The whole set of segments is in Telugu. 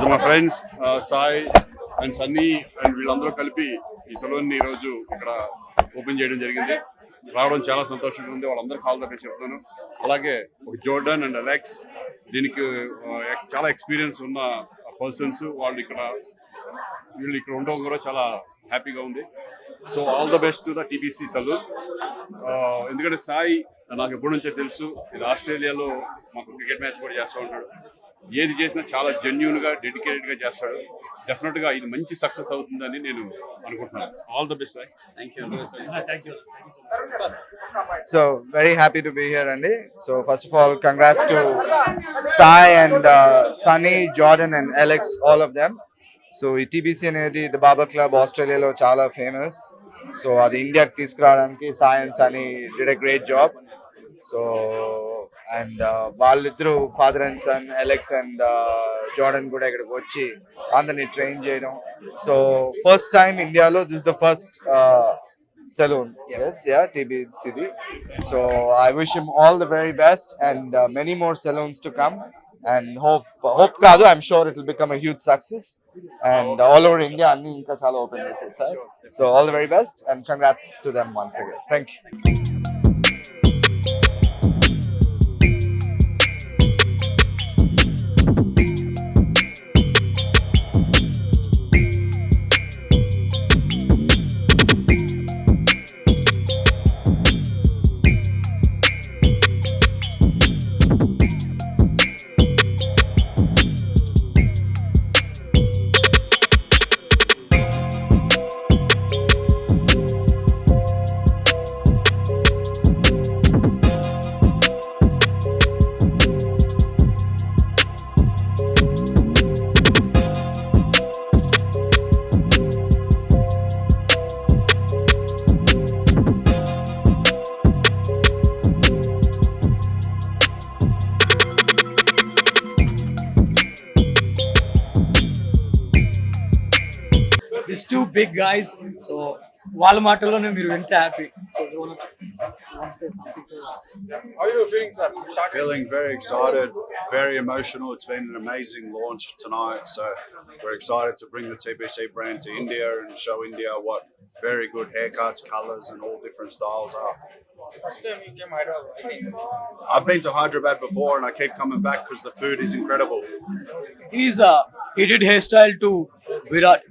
మా friends Sai and Sunny and వీళ్ళందరూ కలిపి ఈ సెలూన్ ని ఈరోజు ఇక్కడ ఓపెన్ చేయడం జరిగింది. రావడం చాలా సంతోషంగా ఉంది. వాళ్ళందరికీ ఆల్ ద బెస్ట్ చెప్తాను. అలాగే ఒక జోర్డన్ అండ్ అలెక్స్ దీనికి చాలా ఎక్స్పీరియన్స్ ఉన్న పర్సన్స్ వీళ్ళు ఇక్కడ ఉండడం కూడా చాలా హ్యాపీగా ఉంది. So all the best to the TBC saloon. ఎందుకంటే సాయి నాకు ఎప్పటి నుంచో తెలుసు. ఇది ఆస్ట్రేలియాలో మాకు క్రికెట్ మ్యాచ్ కూడా చేస్తూ ఉంటాడు. ఏది చేసినా చాలా జెన్యూన్ గా డెడికేటెడ్ గా చేస్తాడు. డెఫినెట్ గా ఇది మంచి సక్సెస్ అవుతుందని నేను అనుకుంటున్నాను. All the best Sai. Thank you. So very happy to be here, Andy. So first of all, congrats to Sai and Sunny, Jordan and Alex, all of them. So TBC అనేది the Barber Club Australia lo చాలా famous. So అది ఇండియాకి తీసుకురావడానికి Sai and Sunny did a great job. So and వాళ్ళిద్దరు father and son Alex and Jordan కూడా ఇక్కడికి వచ్చి అందరిని ట్రైన్ చేయడం. సో ఫస్ట్ టైం ఇండియాలో this the first saloon. Yes, yeah, TBCD. So I wish him all the very best and many more saloons to come. And hope kaadu, I'm sure it will become a huge success. And all over India, anni inka chala open cheyస్తారు, sir. So all the very best and congrats to them once again. Thank you. These two big guys, so వాళ్ళ మాటల్లోనే మీరు వింటే happy. So you want to say something to How are you feeling, sir? Feeling very excited, very emotional. It's been an amazing launch tonight. So we're excited to bring the TBC brand to India and show India what very good haircuts, colours and all different styles are. First time you came Hyderabad, I think. I've been to Hyderabad before and I keep coming back because the food is incredible. he did hairstyle to Virat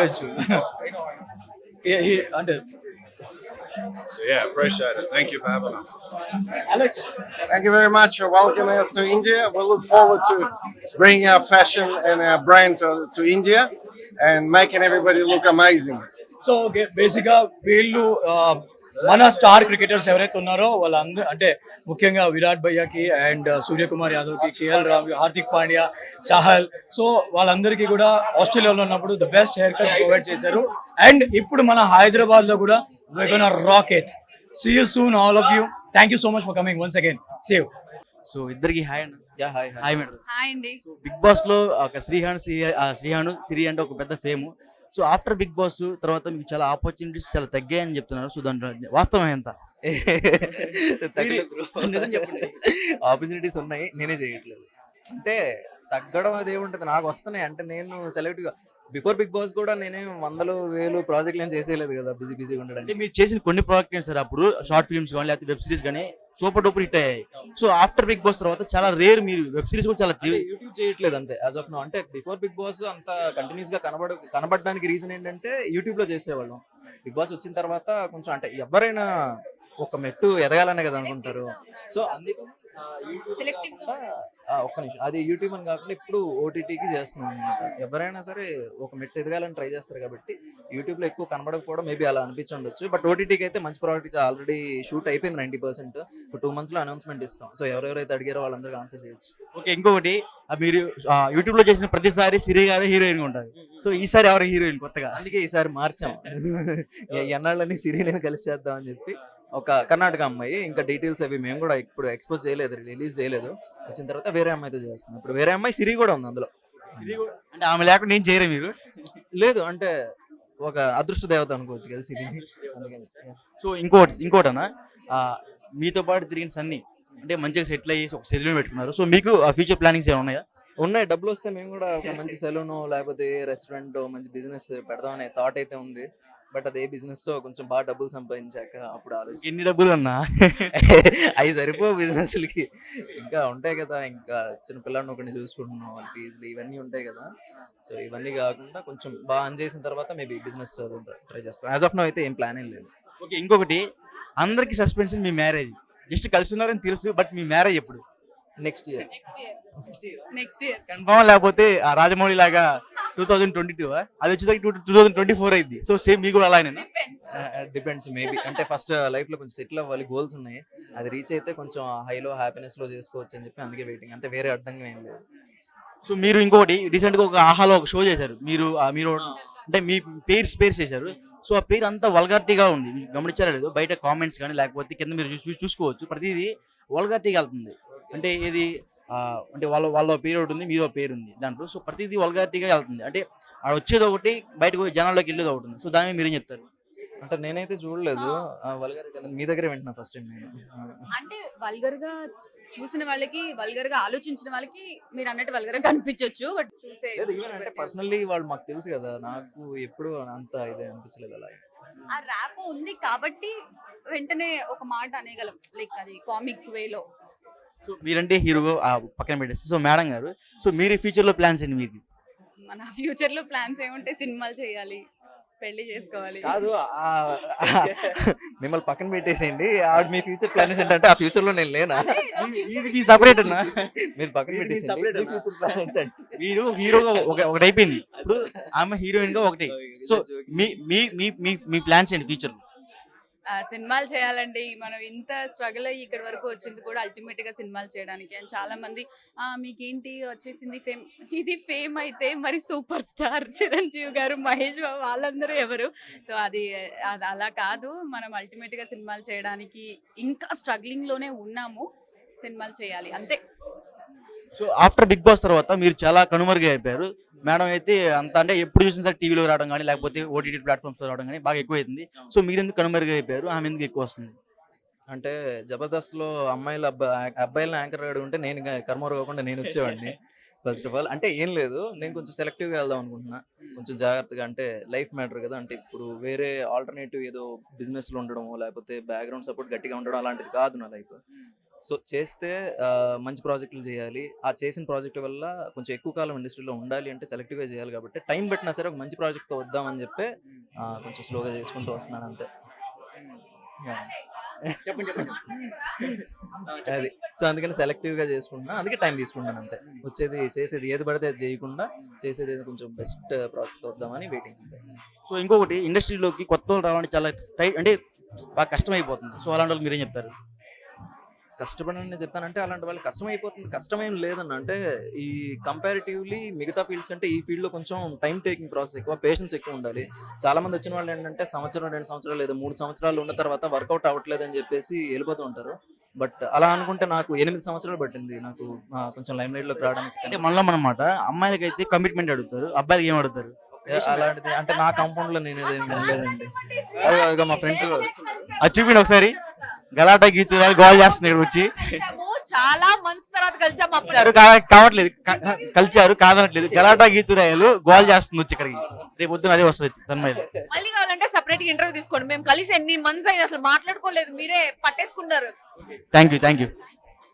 gachu. he and So yeah, appreciate it. Thank you for having us. Alex, Thank you very much for welcoming us to India. We look forward to bringing our fashion and our brand to India and making everybody look amazing. So okay బేసిక్గా వీళ్ళు మన స్టార్ క్రికెటర్స్ ఎవరైతే ఉన్నారో వాళ్ళందరూ అంటే ముఖ్యంగా విరాట్ భయ్యాకి అండ్ సూర్యకుమార్ యాదవ్కి, కేఎల్ రాహుల్, హార్దిక్ పాండ్యా, చాహల్, సో వాళ్ళందరికీ కూడా ఆస్ట్రేలియాలో ఉన్నప్పుడు the best hair cuts provide చేశారు. అండ్ ఇప్పుడు మన హైదరాబాద్ లో కూడా we're gonna rock it. See you soon, all of you. Thank you so much for coming once again. See you. So ఇద్దరికి హాయ్ అండి. Hi madam. హాయ్ అండి. బిగ్ బాస్ లో ఒక శ్రీహాను సిరి అంటే ఒక పెద్ద fame. So after Bigg Boss తర్వాత మీకు చాలా ఆపర్చునిటీస్ చాలా తగ్గాయని చెప్తున్నారు. సో దాంట్లో వాస్తవం ఎంత? నిజం చెప్పండి. ఆపర్చునిటీస్ ఉన్నాయి, నేనే చేయట్లేదు. అంటే తగ్గడం అదేముంటుంది, నాకు వస్తున్నాయి. అంటే నేను సెలెక్ట్గా బిఫోర్ బిగ్ బాస్ కూడా నేనేం 100,000 ప్రాజెక్టులు ఏం చేసేయలేదు కదా, బిజీగా ఉండడానికి. అంటే మీరు చేసిన కొన్ని ప్రాజెక్ట్స్ సార్ అప్పుడు షార్ట్ ఫిల్మ్స్ కానీ లేకపోతే వెబ్ సిరీస్ కానీ సూపర్ డూపర్ హిట్ అయ్యాయి. సో ఆఫ్టర్ బిగ్ బాస్ తర్వాత చాలా రేర్ మీరు వెబ్ సిరీస్ కూడా చాలా యూట్యూబ్ చేయట్లేదు అంతే యాజ్ ఆఫ్ నో. అంటే బిఫోర్ బిగ్ బాస్ అంత కంటిన్యూస్ గా కనబడడానికి రీజన్ ఏంటంటే యూట్యూబ్ లో చేసేవాళ్ళం. బిగ్ బాస్ వచ్చిన తర్వాత కొంచెం అంటే ఎవరైనా ఒక మెట్టు ఎదగాలనే కదా అనుకుంటారు. సో అందుకు ఒక్క నిమిషం, అది యూట్యూబ్ అని కాకుండా ఇప్పుడు ఓటీటీకి చేస్తున్నాం అనమాట. ఎవరైనా సరే ఒక మెట్టు ఎదగాలని ట్రై చేస్తారు కాబట్టి యూట్యూబ్ లో ఎక్కువ కనబడకపోవడం మేబీ అలా అనిపించండొచ్చు. బట్ ఓటీటీకి అయితే మంచి ప్రాజెక్ట్ ఆల్రెడీ షూట్ అయిపోయింది 90%. 2 months లో అనౌన్స్మెంట్ ఇస్తాం. సో ఎవరెవరైతే అడిగారో వాళ్ళందరికీ ఆన్సర్ చేయొచ్చు. ఓకే, ఇంకొకటి మీరు యూట్యూబ్ లో చేసిన ప్రతిసారి సిరి గారు హీరోయిన్ ఉంటారు. సో ఈసారి ఎవరు హీరోయిన్ కొత్తగా? అందుకే ఈసారి మార్చాం. ఎన్నాళ్ళని సిరీని కలిసి చేద్దాం అని చెప్పి ఒక కర్ణాటక అమ్మాయి. ఇంకా డీటెయిల్స్ అవి మేము కూడా ఇప్పుడు ఎక్స్పోజ్ చేయలేదు, రిలీజ్ చేయలేదు. వచ్చిన తర్వాత వేరే అమ్మాయితో చేస్తున్నాం. ఇప్పుడు వేరే అమ్మాయి సిరి కూడా ఉంది అందులో. అంటే ఆమె లేకుండా ఏం చేయరా మీరు? లేదు అంటే ఒక అదృష్ట దేవత అనుకోవచ్చు కదా సిరిని. సో ఇంకోటనా మీతో పాటు తిరిగిన సన్ని అంటే మంచిగా సెటిల్ అయ్యి ఒక సెటిల్ పెట్టుకున్నారు. సో మీకు ఫ్యూచర్ ప్లానింగ్స్ ఏమైనా ఉన్నాయా? ఉన్నాయి, డబ్బులు వస్తే మేము కూడా ఒక మంచి సెలూన్ లేకపోతే రెస్టారెంట్ మంచి బిజినెస్ పెడదామనే థాట్ అయితే ఉంది. బట్ అదే బిజినెస్ కొంచెం బాగా డబ్బులు సంపాదించాక అప్పుడు ఆలోచి ఎన్ని డబ్బులు అన్నా అవి సరిపో బిజినెస్లకి, ఇంకా ఉంటాయి కదా, ఇంకా చిన్న పిల్లని ఒకరిని చూసుకుంటున్నాం, వాళ్ళ ఫీజులు ఇవన్నీ ఉంటాయి కదా. సో ఇవన్నీ కాకుండా కొంచెం బాగా అన్ చేసిన తర్వాత మేబీ బిజినెస్ ట్రై చేస్తాం. యాజ్ ఆఫ్ నో అయితే ఏం ప్లాన్ ఏం లేదు. ఓకే, ఇంకొకటి అందరికి సస్పెన్షన్ మీ మ్యారేజ్, జస్ట్ కలిసి ఉన్నారని తెలుసు, బట్ మీ మ్యారేజ్ ఎప్పుడు? Next year next year confirm, లేకపోతే ఆ రాజమౌళి లాగా 2022 అది వచ్చేసరికి 2024 అయింది. సో సేమ్ మీకు కూడా అలానే? డిపెండ్స్ మేబీ, అంటే ఫస్ట్ లైఫ్ లో కొంచెం సెటిల్ అవ్వాలి, గోల్స్ ఉన్నాయి, అది రీచ్ అయితే కొంచెం హైలో హ్యాపీనెస్ లో చేసుకోవచ్చు అని చెప్పి అందుకే వెయిటింగ్, అంటే వేరే అడ్డంగా ఏం లేదు. సో మీరు ఇంకొకటి రీసెంట్ గా ఒక ఆహాలో ఒక షో చేశారు మీరు, మీరు అంటే మీ పేర్స్ చేశారు. సో ఆ పేరు అంతా వల్గారిటీగా ఉంది, మీరు గమనించారా లేదు? బయట కామెంట్స్ కానీ లేకపోతే కింద మీరు చూసుకోవచ్చు, ప్రతిదీ వల్గారిటీగా వెళ్తుంది. అంటే ఇది అంటే వాళ్ళ పేరు ఒకటి ఉంది, మీదో పేరు ఉంది దాంట్లో. సో ప్రతిదీ వల్గారిటీగా వెళ్తుంది, అంటే వచ్చేది ఒకటి బయటకు జనాల్లోకి వెళ్ళేది ఒకటి ఉంది. సో దాని మీద మీరేం చెప్తారు? అంటే నేనైతే చూడలేదు వల్గారిటీ, మీ దగ్గర వింటున్నా ఫస్ట్ టైం నేను. అంటే వల్గర్ గా చూసిన వాళ్ళకి, వల్గర్ గా ఆలోచించిన వాళ్ళకి మీరు అన్నట్టు వల్గర్ గా కనిపించవచ్చు, బట్ చూసే అంటే పర్సనల్లీ వాళ్ళు మాకు తెలుసు కదా, నాకు ఎప్పుడు అంత ఇదే అనిపించలేదు అలా. ఆ ర్యాప్ ఉంది కాబట్టి వెంటనే ఒక మాట అనేయగలం, లైక్ అది కామిక్ వేలో. సో మీరంటే హీరో పక్కన పెట్టేస్తే, సో మేడం గారు, సో మీరు ఫ్యూచర్ లో ప్లాన్స్ ఏంటి మీకు? మన ఫ్యూచర్ లో ప్లాన్స్ ఏముంటాయి? సినిమాలు చేయాలి, పెళ్లి చేసుకోవాలి. కాదు మిమ్మల్ని పక్కన పెట్టేసేయండి, ఆవిడ మీ ఫ్యూచర్ ప్లాన్స్ ఏంటంటే ఆ ఫ్యూచర్ లో నేను లేనా? ఇది సపరేట్ అన్నా, మీరు పక్కన పెట్టేసేయండి, ఫ్యూచర్ ప్లాన్ ఏంటంటే మీరు హీరోగా ఒకటి అయిపోయింది, ఇప్పుడు ఆమె హీరోయిన్ గా ఒకటి. సో మీ మీ మీ మీ మీ ప్లాన్స్ ఏంటి ఫ్యూచర్? సినిమాలు చేయాలండి. మనం ఇంత స్ట్రగుల్ అయ్యి ఇక్కడి వరకు వచ్చింది కూడా అల్టిమేట్ గా సినిమాలు చేయడానికి. అండ్ చాలా మంది మీకేంటి వచ్చేసింది ఫేమ్, ఇది ఫేమ్ అయితే మరి సూపర్ స్టార్ చిరంజీవి గారు, మహేష్ బాబు వాళ్ళందరూ ఎవరు? సో అది అలా కాదు, మనం అల్టిమేట్ గా సినిమాలు చేయడానికి ఇంకా స్ట్రగ్లింగ్ లోనే ఉన్నాము, సినిమాలు చేయాలి అంతే. సో ఆఫ్టర్ బిగ్ బాస్ తర్వాత మీరు చాలా కనుమరుగా అయిపోయారు. మేడం అయితే అంత, అంటే ఎప్పుడు చూసిన సార్ టీవీలో రావడం కానీ లేకపోతే ఓటీటీ ప్లాట్ఫామ్స్ లో రావడం కానీ బాగా ఎక్కువ అవుతుంది. సో మీరు ఎందుకు కనుమరుగా అయిపోయారు, ఆమె ఎందుకు ఎక్కువ వస్తుంది? అంటే జబర్దస్త్లో అబ్బాయిలను యాంకర్ ఉంటే నేను కర్మరు కాకుండా నేను వచ్చేవాడిని. ఫస్ట్ ఆఫ్ ఆల్ అంటే ఏం లేదు, నేను కొంచెం సెలెక్టివ్గా వెళ్దాం అనుకుంటున్నా, కొంచెం జాగ్రత్తగా, అంటే లైఫ్ మ్యాటర్ కదా. అంటే ఇప్పుడు వేరే ఆల్టర్నేటివ్ ఏదో బిజినెస్లో ఉండడము లేకపోతే బ్యాక్గ్రౌండ్ సపోర్ట్ గట్టిగా ఉండడం అలాంటిది కాదు నా లైఫ్. సో చేస్తే మంచి ప్రాజెక్టులు చేయాలి, ఆ చేసిన ప్రాజెక్ట్ వల్ల కొంచెం ఎక్కువ కాలం ఇండస్ట్రీలో ఉండాలి అంటే సెలెక్టివ్గా చేయాలి. కాబట్టి టైం పెట్టినా సరే ఒక మంచి ప్రాజెక్ట్తో వద్దామని చెప్పి కొంచెం స్లోగా చేసుకుంటూ వస్తున్నాను అంతే. అది సో అందుకని సెలెక్టివ్గా చేసుకుంటున్నా, అందుకే టైం తీసుకుంటాను అంతే. చేసేది ఏది పడితే అది చేయకుండా చేసేది ఏదో కొంచెం బెస్ట్ ప్రాజెక్ట్ వద్దామని వెయిటింగ్ అంతే. సో ఇంకొకటి, ఇండస్ట్రీలోకి కొత్త వాళ్ళు రావడానికి చాలా అంటే బాగా కష్టమైపోతుంది. సో అలాంటి వాళ్ళు మీరేం చెప్తారు? కష్టపడని చెప్తానంటే అలాంటి వాళ్ళకి కష్టమైపోతుంది, కష్టమేం లేదన్న. అంటే ఈ కంపారిటివ్లీ మిగతా ఫీల్డ్స్ కంటే ఈ ఫీల్డ్లో కొంచెం టైం టేకింగ్ ప్రాసెస్ ఎక్కువ, పేషెన్స్ ఎక్కువ ఉండాలి. చాలా మంది వచ్చిన వాళ్ళు ఏంటంటే సంవత్సరం 2 సంవత్సరాలు లేదా 3 సంవత్సరాలు ఉన్న తర్వాత వర్కౌట్ అవ్వట్లేదు అని చెప్పేసి వెళ్ళిపోతూ ఉంటారు. బట్ అలా అనుకుంటే నాకు 8 సంవత్సరాలు పట్టింది నాకు కొంచెం లైమ్ లైట్ లోకి రావడానికి. అంటే మనలో అనమాట, అమ్మాయిలకి అయితే కమిట్మెంట్ అడుగుతారు, అబ్బాయిలకి ఏం అడుగుతారు? అలాంటిది అంటే నా కాంపౌండ్ లో నేను లేదండి, మా ఫ్రెండ్స్ అది చూపిండి ఒకసారి. గలాటా గీతు గోల్ చేస్తున్నాడు వచ్చి, చాలా మంత్స్ తర్వాత కలిసాం, కావట్లేదు కలిసారు కాదనట్లేదు. గలాటా గీతురాయలు గోల్ చేస్తుంది వచ్చి ఇక్కడికి, రేపు పొద్దున అదే వస్తుంది తన్మయ్యలో. మళ్ళీ కావాలంటే సెపరేట్ గా ఇంటర్వ్యూ తీసుకోండి, మేము కలిసి ఎన్ని మంత్స్ అయింది అసలు మాట్లాడుకోలేదు, మీరే పట్టేసుకుంటారు. Thank you.